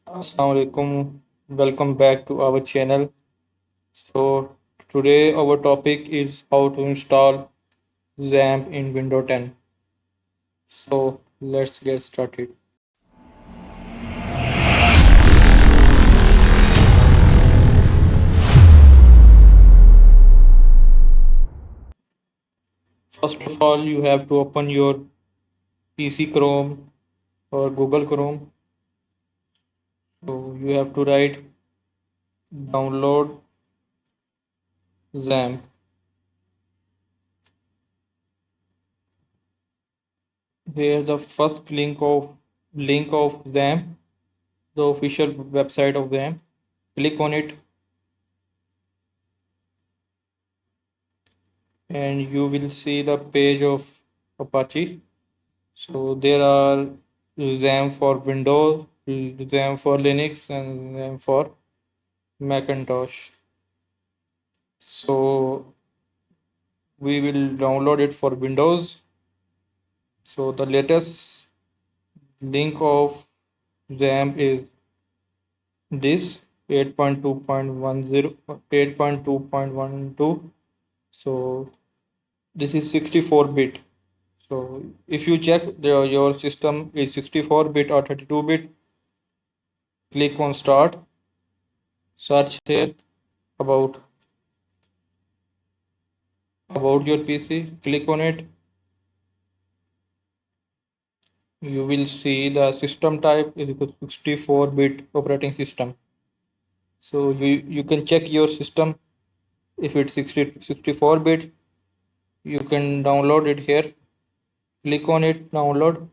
Assalamu alaikum. Welcome back to our channel. So today our topic is how to install XAMPP in Windows 10. So let's get started. First of all, you have to open your PC Chrome or Google Chrome. So you have to write download XAMPP. Here the first link of XAMPP, the official website of XAMPP. Click on it and you will see the page of Apache. So there are XAMPP for Windows, XAMPP for Linux, and XAMPP for Macintosh. So we will download it for Windows. So the latest link of XAMPP is this 8.2.10, 8.2.12. So this is 64-bit. So if you check your system is 64-bit or 32-bit, click on start, search here about your PC, click on it. You will see the system type is 64-bit operating system. So you can check your system. If it's 64-bit, you can download it here. Click on it, download.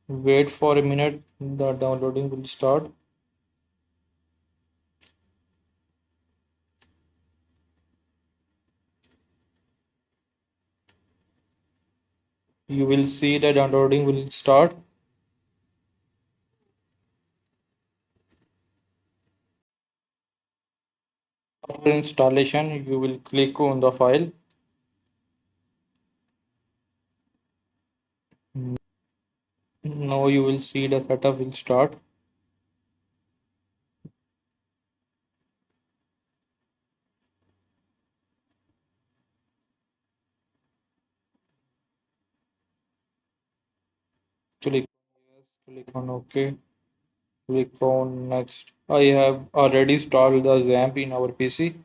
Wait for a minute, the downloading will start. You will see the downloading will start. After installation, you will click on the file. Now you will see the setup will start. Click yes, click on OK, click on next. I have already installed the XAMPP in our PC,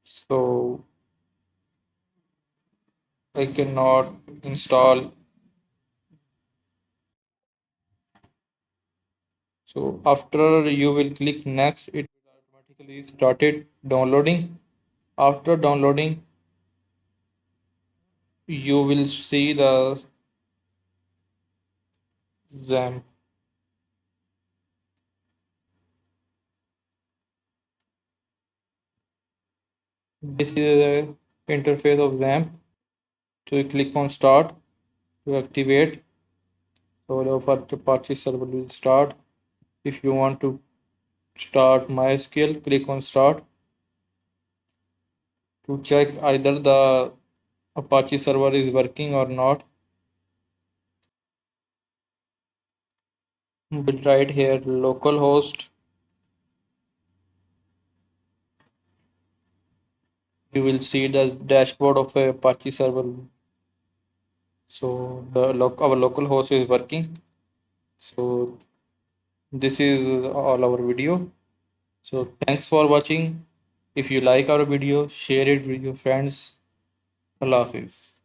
so I cannot install. So after you will click next, it will automatically started downloading. After downloading, you will see the XAMPP. This is the interface of XAMPP. So you click on start to activate. So the first Apache server will start. If you want to start MySQL, click on start to check either the Apache server is working or not. We'll write here localhost. You will see the dashboard of a Apache server. So our local host is working. So this is all our video. So thanks for watching. If you like our video, share it with your friends. Allah Hafiz.